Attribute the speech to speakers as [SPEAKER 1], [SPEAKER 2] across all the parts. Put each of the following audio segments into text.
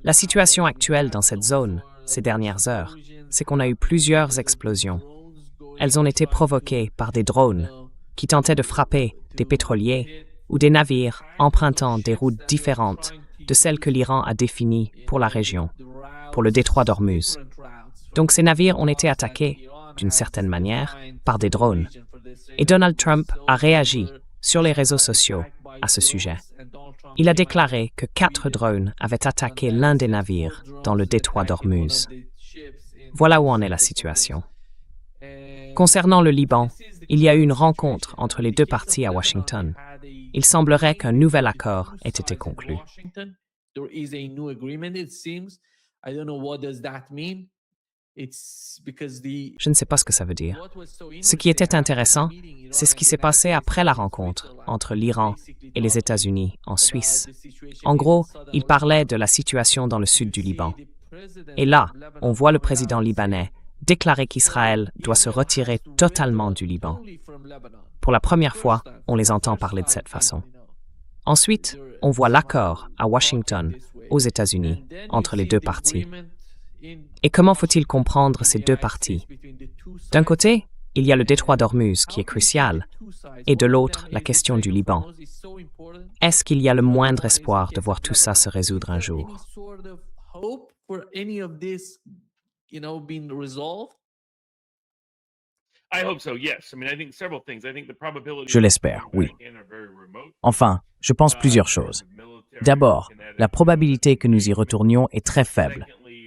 [SPEAKER 1] La situation actuelle dans cette zone, ces dernières heures, c'est qu'on a eu plusieurs explosions. Elles ont été provoquées par des drones qui tentaient de frapper des pétroliers ou des navires empruntant des routes différentes de celles que l'Iran a définies pour la région, pour le détroit d'Ormuz. Donc ces navires ont été attaqués, d'une certaine manière, par des drones. Et Donald Trump a réagi sur les réseaux sociaux à ce sujet. Il a déclaré que 4 drones avaient attaqué l'un des navires dans le détroit d'Ormuz. Voilà où en est la situation. Concernant le Liban, il y a eu une rencontre entre les deux parties à Washington. Il semblerait qu'un nouvel accord ait été conclu. Je ne sais pas ce que ça veut dire. Ce qui était intéressant, c'est ce qui s'est passé après la rencontre entre l'Iran et les États-Unis en Suisse. En gros, il parlait de la situation dans le sud du Liban. Et là, on voit le président libanais déclarer qu'Israël doit se retirer totalement du Liban. Pour la première fois, on les entend parler de cette façon. Ensuite, on voit l'accord à Washington, aux États-Unis, entre les deux parties. Et comment faut-il comprendre ces deux parties? D'un côté, il y a le détroit d'Ormuz qui est crucial, et de l'autre, la question du Liban. Est-ce qu'il y a le moindre espoir de voir tout ça se résoudre un jour?
[SPEAKER 2] Je l'espère, oui. Enfin, je pense plusieurs choses. D'abord, la probabilité que nous y retournions est très faible,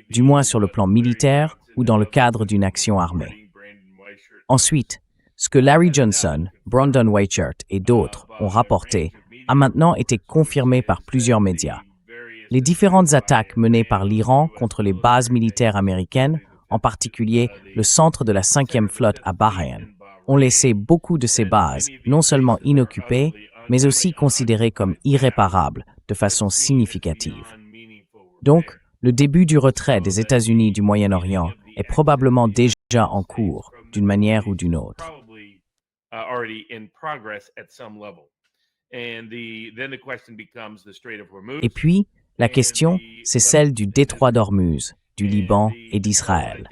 [SPEAKER 2] du moins sur le plan militaire ou dans le cadre d'une action armée. Ensuite, ce que Larry Johnson, Brandon Weichert et d'autres ont rapporté a maintenant été confirmé par plusieurs médias. Les différentes attaques menées par l'Iran contre les bases militaires américaines, en particulier le centre de la 5e flotte à Bahreïn, ont laissé beaucoup de ces bases non seulement inoccupées, mais aussi considérées comme irréparables de façon significative. Donc, le début du retrait des États-Unis du Moyen-Orient est probablement déjà en cours, d'une manière ou d'une autre. Et puis, la question, c'est celle du détroit d'Ormuz, du Liban et d'Israël.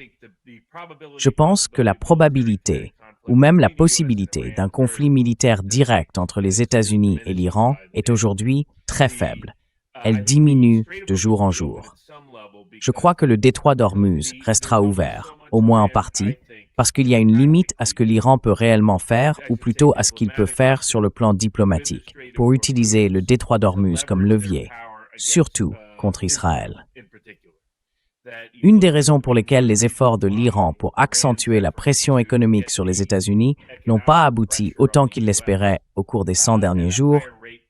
[SPEAKER 2] Je pense que la probabilité, ou même la possibilité d'un conflit militaire direct entre les États-Unis et l'Iran est aujourd'hui très faible. Elle diminue de jour en jour. Je crois que le détroit d'Ormuz restera ouvert, au moins en partie, parce qu'il y a une limite à ce que l'Iran peut réellement faire, ou plutôt à ce qu'il peut faire sur le plan diplomatique, pour utiliser le détroit d'Ormuz comme levier, surtout contre Israël. Une des raisons pour lesquelles les efforts de l'Iran pour accentuer la pression économique sur les États-Unis n'ont pas abouti autant qu'il l'espérait au cours des 100 derniers jours,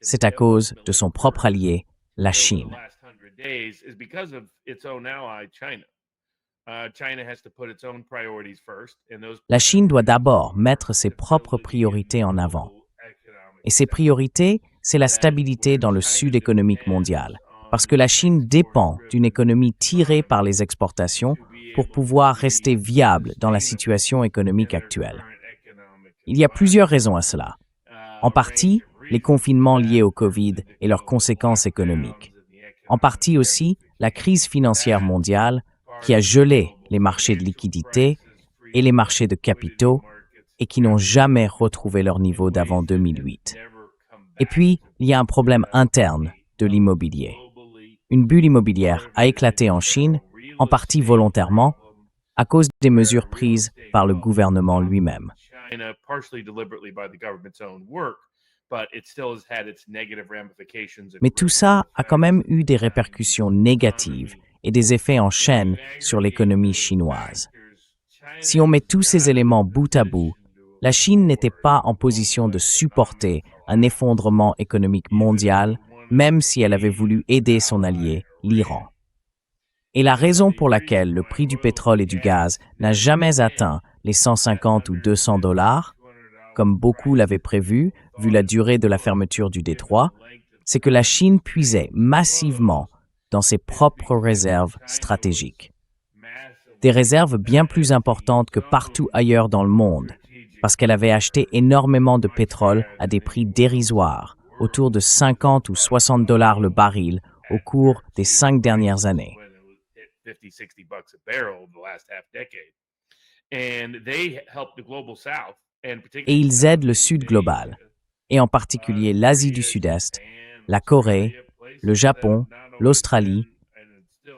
[SPEAKER 2] c'est à cause de son propre allié, la Chine. La Chine doit d'abord mettre ses propres priorités en avant. Et ces priorités, c'est la stabilité dans le sud économique mondial, parce que la Chine dépend d'une économie tirée par les exportations pour pouvoir rester viable dans la situation économique actuelle. Il y a plusieurs raisons à cela. En partie, les confinements liés au Covid et leurs conséquences économiques. En partie aussi, la crise financière mondiale qui a gelé les marchés de liquidités et les marchés de capitaux et qui n'ont jamais retrouvé leur niveau d'avant 2008. Et puis, il y a un problème interne de l'immobilier. Une bulle immobilière a éclaté en Chine, en partie volontairement, à cause des mesures prises par le gouvernement lui-même. Mais tout ça a quand même eu des répercussions négatives et des effets en chaîne sur l'économie chinoise. Si on met tous ces éléments bout à bout, la Chine n'était pas en position de supporter un effondrement économique mondial, même si elle avait voulu aider son allié, l'Iran. Et la raison pour laquelle le prix du pétrole et du gaz n'a jamais atteint les 150 ou 200 $, comme beaucoup l'avaient prévu, vu la durée de la fermeture du détroit, c'est que la Chine puisait massivement dans ses propres réserves stratégiques. Des réserves bien plus importantes que partout ailleurs dans le monde, parce qu'elle avait acheté énormément de pétrole à des prix dérisoires, autour de 50 ou 60 dollars le baril au cours des 5 dernières années. Et ils aident le Sud global, et en particulier l'Asie du Sud-Est, la Corée, le Japon, l'Australie,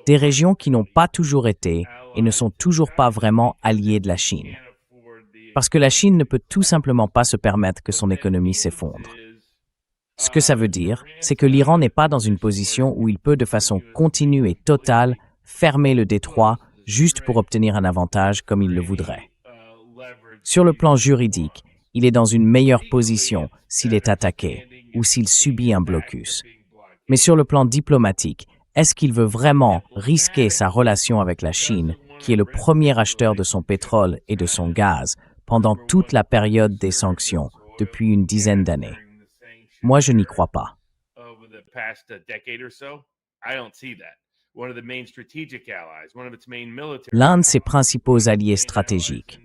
[SPEAKER 2] des régions qui n'ont pas toujours été et ne sont toujours pas vraiment alliées de la Chine. Parce que la Chine ne peut tout simplement pas se permettre que son économie s'effondre. Ce que ça veut dire, c'est que l'Iran n'est pas dans une position où il peut de façon continue et totale fermer le détroit juste pour obtenir un avantage comme il le voudrait. Sur le plan juridique, il est dans une meilleure position s'il est attaqué ou s'il subit un blocus. Mais sur le plan diplomatique, est-ce qu'il veut vraiment risquer sa relation avec la Chine, qui est le premier acheteur de son pétrole et de son gaz, pendant toute la période des sanctions, depuis une dizaine d'années? Moi, je n'y crois pas. L'un de ses principaux alliés stratégiques,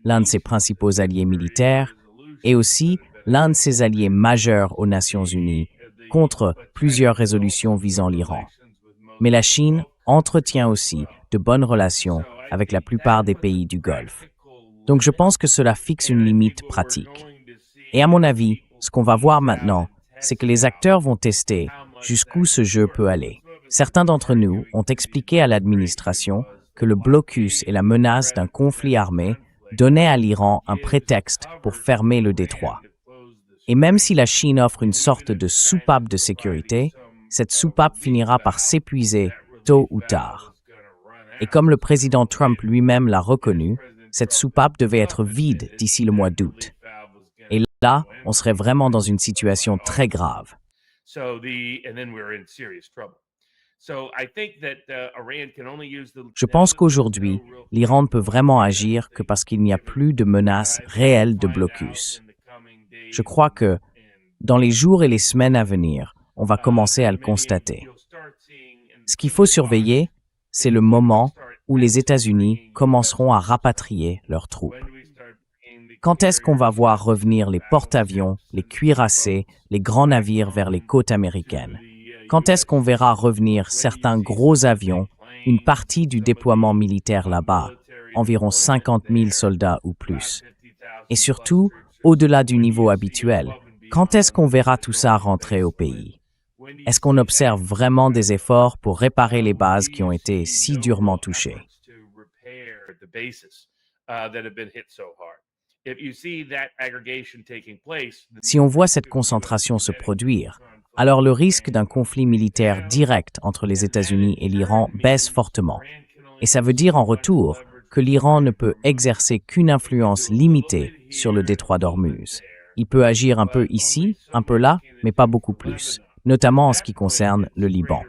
[SPEAKER 2] l'un de ses principaux alliés militaires, et aussi l'un de ses alliés majeurs aux Nations Unies, contre plusieurs résolutions visant l'Iran. Mais la Chine entretient aussi de bonnes relations avec la plupart des pays du Golfe. Donc je pense que cela fixe une limite pratique. Et à mon avis, ce qu'on va voir maintenant, c'est que les acteurs vont tester jusqu'où ce jeu peut aller. Certains d'entre nous ont expliqué à l'administration que le blocus et la menace d'un conflit armé donnaient à l'Iran un prétexte pour fermer le détroit. Et même si la Chine offre une sorte de soupape de sécurité, cette soupape finira par s'épuiser tôt ou tard. Et comme le président Trump lui-même l'a reconnu, cette soupape devait être vide d'ici le mois d'août. Et là, on serait vraiment dans une situation très grave. Je pense qu'aujourd'hui, l'Iran ne peut vraiment agir que parce qu'il n'y a plus de menace réelle de blocus. Je crois que, dans les jours et les semaines à venir, on va commencer à le constater. Ce qu'il faut surveiller, c'est le moment où les États-Unis commenceront à rapatrier leurs troupes. Quand est-ce qu'on va voir revenir les porte-avions, les cuirassés, les grands navires vers les côtes américaines? Quand est-ce qu'on verra revenir certains gros avions, une partie du déploiement militaire là-bas, environ 50 000 soldats ou plus? Et surtout, au-delà du niveau habituel, quand est-ce qu'on verra tout ça rentrer au pays? Est-ce qu'on observe vraiment des efforts pour réparer les bases qui ont été si durement touchées? Si on voit cette concentration se produire, alors le risque d'un conflit militaire direct entre les États-Unis et l'Iran baisse fortement. Et ça veut dire en retour que l'Iran ne peut exercer qu'une influence limitée sur le détroit d'Ormuz. Il peut agir un peu ici, un peu là, mais pas beaucoup plus, notamment en ce qui concerne le Liban.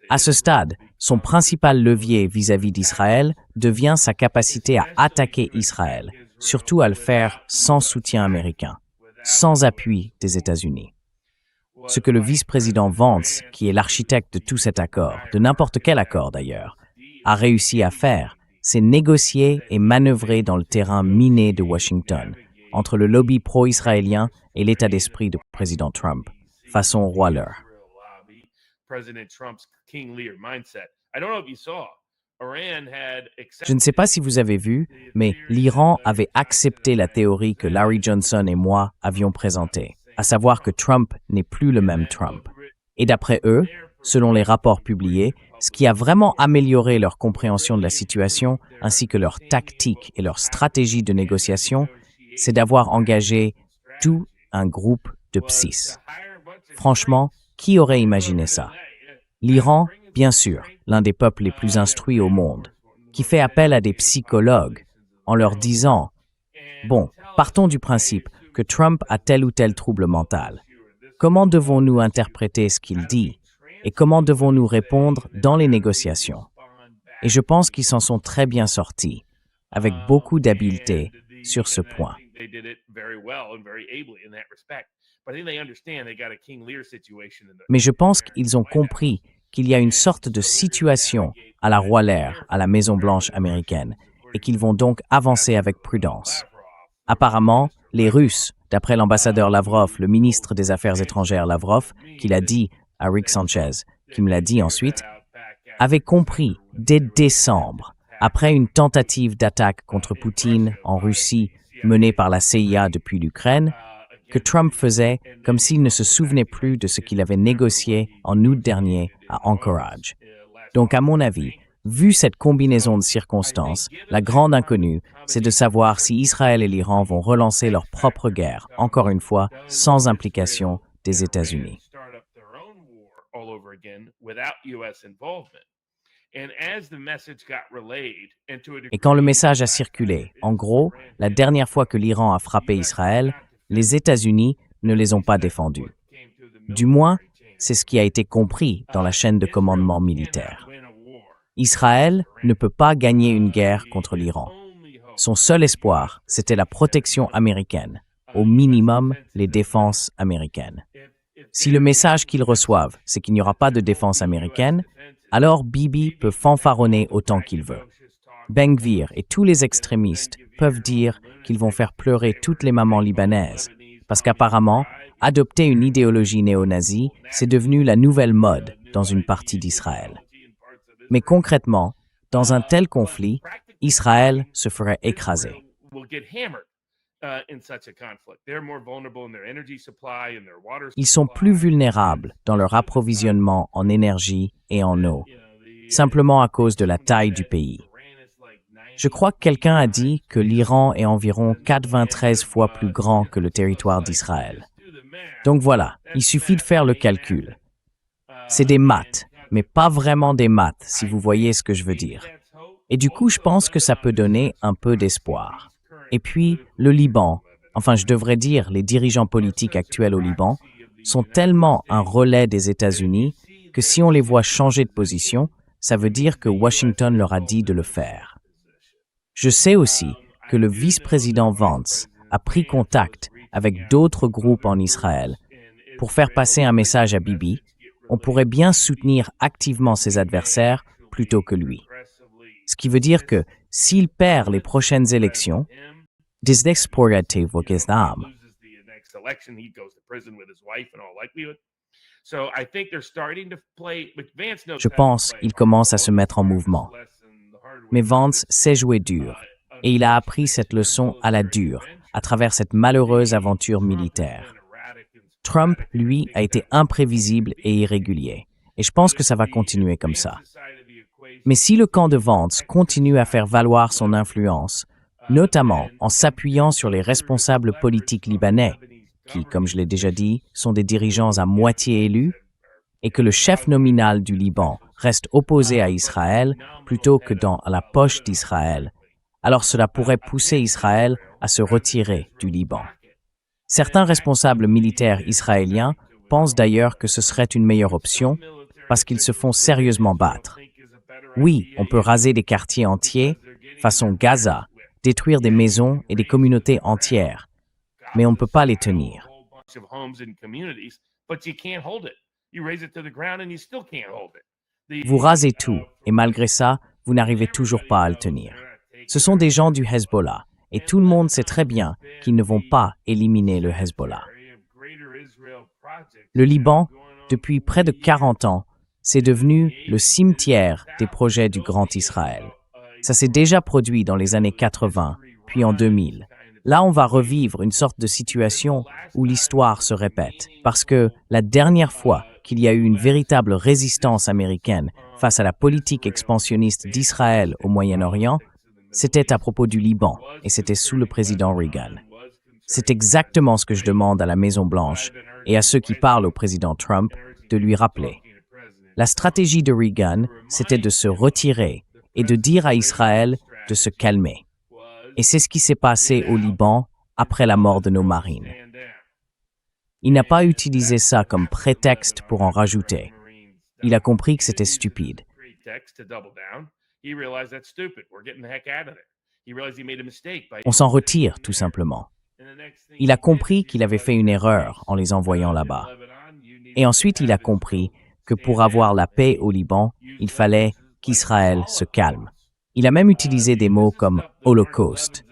[SPEAKER 2] À ce stade, son principal levier vis-à-vis d'Israël devient sa capacité à attaquer Israël, surtout à le faire sans soutien américain, sans appui des États-Unis. Ce que le vice-président Vance, qui est l'architecte de tout cet accord, de n'importe quel accord d'ailleurs, a réussi à faire, c'est négocier et manœuvrer dans le terrain miné de Washington, entre le lobby pro-israélien et l'état d'esprit du président Trump, façon roi Lear. Je ne sais pas si vous avez vu, mais l'Iran avait accepté la théorie que Larry Johnson et moi avions présentée, à savoir que Trump n'est plus le même Trump. Et d'après eux, selon les rapports publiés, ce qui a vraiment amélioré leur compréhension de la situation, ainsi que leur tactique et leur stratégie de négociation, c'est d'avoir engagé tout un groupe de psys. Franchement, qui aurait imaginé ça? L'Iran, bien sûr, l'un des peuples les plus instruits au monde, qui fait appel à des psychologues en leur disant « Bon, partons du principe que Trump a tel ou tel trouble mental. Comment devons-nous interpréter ce qu'il dit et comment devons-nous répondre dans les négociations ?» Et je pense qu'ils s'en sont très bien sortis, avec beaucoup d'habileté sur ce point. Mais je pense qu'ils ont compris qu'il y a une sorte de situation à la roi Lear, à la Maison-Blanche américaine, et qu'ils vont donc avancer avec prudence. Apparemment, les Russes, d'après l'ambassadeur Lavrov, le ministre des Affaires étrangères Lavrov, qui l'a dit à Rick Sanchez, qui me l'a dit ensuite, avait compris dès décembre, après une tentative d'attaque contre Poutine en Russie menée par la CIA depuis l'Ukraine, que Trump faisait comme s'il ne se souvenait plus de ce qu'il avait négocié en août dernier à Anchorage. Donc, à mon avis, vu cette combinaison de circonstances, la grande inconnue, c'est de savoir si Israël et l'Iran vont relancer leur propre guerre, encore une fois, sans implication des États-Unis. Et quand le message a circulé, en gros, la dernière fois que l'Iran a frappé Israël, les États-Unis ne les ont pas défendus. Du moins, c'est ce qui a été compris dans la chaîne de commandement militaire. Israël ne peut pas gagner une guerre contre l'Iran. Son seul espoir, c'était la protection américaine, au minimum les défenses américaines. Si le message qu'ils reçoivent, c'est qu'il n'y aura pas de défense américaine, alors Bibi peut fanfaronner autant qu'il veut. Ben Gvir et tous les extrémistes peuvent dire qu'ils vont faire pleurer toutes les mamans libanaises, parce qu'apparemment, adopter une idéologie néo-nazie, c'est devenu la nouvelle mode dans une partie d'Israël. Mais concrètement, dans un tel conflit, Israël se ferait écraser. Ils sont plus vulnérables dans leur approvisionnement en énergie et en eau, simplement à cause de la taille du pays. Je crois que quelqu'un a dit que l'Iran est environ 93 fois plus grand que le territoire d'Israël. Donc voilà, il suffit de faire le calcul. C'est des maths, mais pas vraiment des maths, si vous voyez ce que je veux dire. Et du coup, je pense que ça peut donner un peu d'espoir. Et puis, le Liban, enfin je devrais dire les dirigeants politiques actuels au Liban, sont tellement un relais des États-Unis que si on les voit changer de position, ça veut dire que Washington leur a dit de le faire. Je sais aussi que le vice-président Vance a pris contact avec d'autres groupes en Israël pour faire passer un message à Bibi. On pourrait bien soutenir activement ses adversaires plutôt que lui. Ce qui veut dire que s'il perd les prochaines élections, je pense qu'il commence à se mettre en mouvement. Mais Vance sait jouer dur, et il a appris cette leçon à la dure, à travers cette malheureuse aventure militaire. Trump, lui, a été imprévisible et irrégulier, et je pense que ça va continuer comme ça. Mais si le camp de Vance continue à faire valoir son influence, notamment en s'appuyant sur les responsables politiques libanais, qui, comme je l'ai déjà dit, sont des dirigeants à moitié élus, et que le chef nominal du Liban reste opposé à Israël plutôt que dans la poche d'Israël, alors cela pourrait pousser Israël à se retirer du Liban. Certains responsables militaires israéliens pensent d'ailleurs que ce serait une meilleure option parce qu'ils se font sérieusement battre. Oui, on peut raser des quartiers entiers, façon Gaza, détruire des maisons et des communautés entières, mais on ne peut pas les tenir. Vous rasez tout, et malgré ça, vous n'arrivez toujours pas à le tenir. Ce sont des gens du Hezbollah, et tout le monde sait très bien qu'ils ne vont pas éliminer le Hezbollah. Le Liban, depuis près de 40 ans, c'est devenu le cimetière des projets du Grand Israël. Ça s'est déjà produit dans les années 80, puis en 2000. Là, on va revivre une sorte de situation où l'histoire se répète, parce que la dernière fois qu'il y a eu une véritable résistance américaine face à la politique expansionniste d'Israël au Moyen-Orient, c'était à propos du Liban, et c'était sous le président Reagan. C'est exactement ce que je demande à la Maison-Blanche et à ceux qui parlent au président Trump de lui rappeler. La stratégie de Reagan, c'était de se retirer et de dire à Israël de se calmer. Et c'est ce qui s'est passé au Liban après la mort de nos marines. Il n'a pas utilisé ça comme prétexte pour en rajouter. Il a compris que c'était stupide. On s'en retire, tout simplement. Il a compris qu'il avait fait une erreur en les envoyant là-bas. Et ensuite, il a compris que pour avoir la paix au Liban, il fallait qu'Israël se calme. Il a même utilisé des mots comme « holocauste ».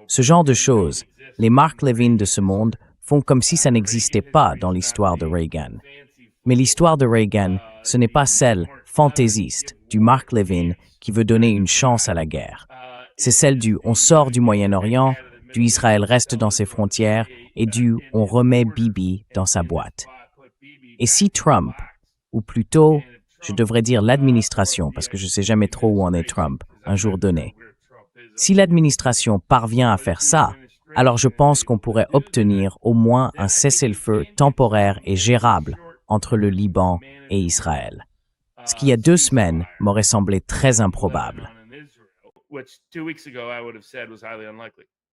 [SPEAKER 2] Ce genre de choses, les Mark Levin de ce monde font comme si ça n'existait pas dans l'histoire de Reagan. Mais l'histoire de Reagan, ce n'est pas celle fantaisiste du Mark Levin qui veut donner une chance à la guerre. C'est celle du « on sort du Moyen-Orient », du « Israël reste dans ses frontières » et du « on remet Bibi dans sa boîte ». Et si Trump, ou plutôt, je devrais dire l'administration, parce que je ne sais jamais trop où en est Trump, un jour donné, si l'administration parvient à faire ça, alors je pense qu'on pourrait obtenir au moins un cessez-le-feu temporaire et gérable entre le Liban et Israël. Ce qui, il y a 2 semaines, m'aurait semblé très improbable.